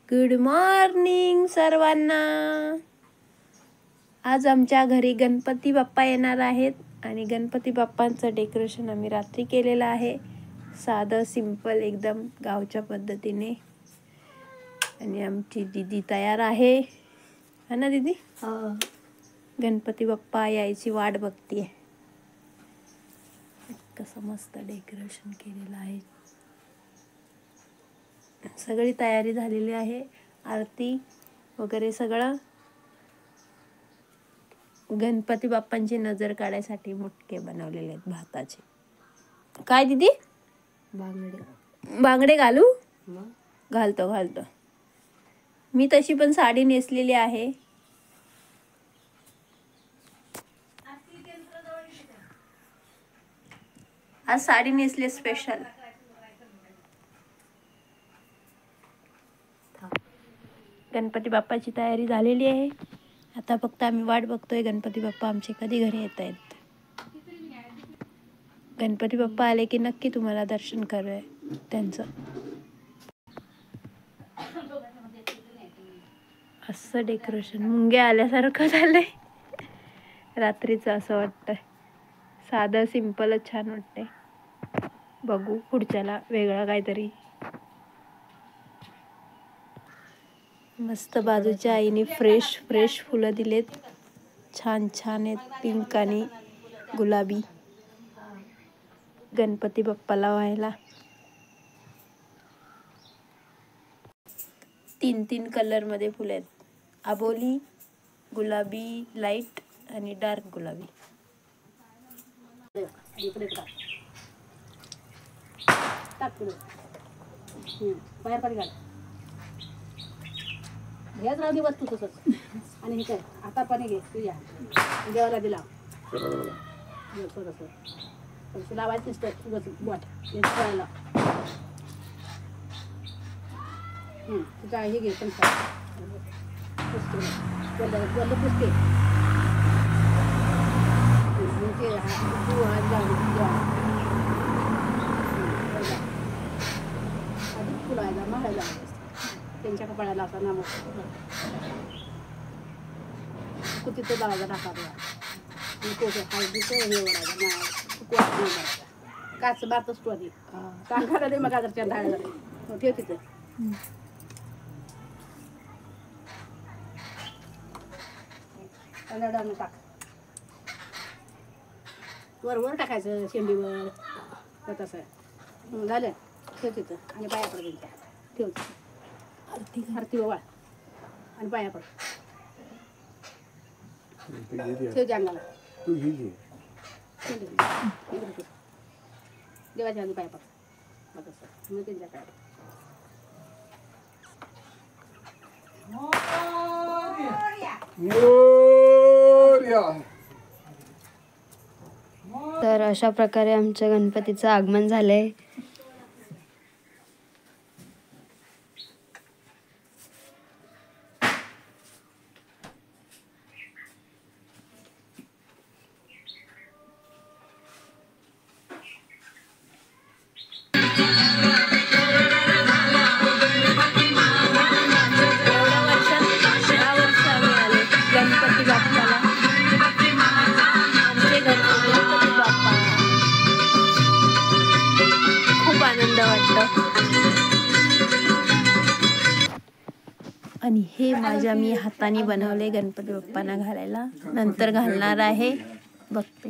Good morning सर्वांना। आज आमच्या घरी गणपती बाप्पा येणार आहेत आणि गणपती बाप्पांचं डेकोरेशन आम्ही रात्री केलेलं आहे, साधं सिंपल एकदम गावच्या पद्धतीने। आणि आमची दीदी तयार आहे, है ना दीदी? गणपती बाप्पा यायची वाट बघतीये। कसं मस्त डेकोरेशन केलेलं आहे, सगळी तयारी झालेली आहे, आरती वगैरे सगळं। गणपती बाप्पांची नजर काढायसाठी मुटके बनवलेले आहेत भाताचे। काय दीदी? बांगडे घालू? घालतो घालतो। मी तशी पण साडी नेसलेली आहे। आज साडी नेसले स्पेशल। गणपती बाप्पाची तयारी झालेली आहे, आता फक्त आम्ही वाट बघतोय गणपती बाप्पा आमचे कधी घरी येत आहेत। गणपती बाप्पा आले की नक्की तुम्हाला दर्शन करूया त्यांचं। असं डेकोरेशन मुंगे आल्यासारखं झालंय रात्रीचं, असं वाटतंय। साधं सिंपलच छान वाटतंय। बघू पुढच्याला वेगळं काहीतरी। मस्त बाजूच्या आईने फ्रेश फुलं दिलेत, छान छान आहेत, पिंक आणि गुलाबी, गणपती बाप्पाला व्हायला। 3 कलर मध्ये फुलं आहेत, आबोली, गुलाबी लाईट आणि डार्क गुलाबी। घ्याच राहू दे वस्तू तसंच। आणि हे काय आता पाणी घे तुझ्या देवाला दिला थोडंसं लावायचं नसतं बोट करायला। तुझा हे घे पण पुसते फुलायला मारायला त्यांच्या कपड्याला असा नामक कुठे लावायचा टाकायला हळदीचं हे ओढायचं काच बातच तू आधी कांखाला दे मग आदरच्या डाळ्याला ठेव तिथं। डाळं टाक, वर टाकायचं शेंडीवर तसं झालं, ठेव तिथं आणि पाया पड त्यांच्या ठेव आरती ओवाळ आणि पाया पड ठेव जंगाला देवाच्या आधी पाया पड तसं मग त्यांच्याकडे। तर अशा प्रकारे आमच्या गणपतीचं आगमन झालंय। खूप आनंद वाटतो। आणि हे माझ्या मी हाताने बनवले गणपती बाप्पांना घालायला, नंतर घालणार आहे, बघते।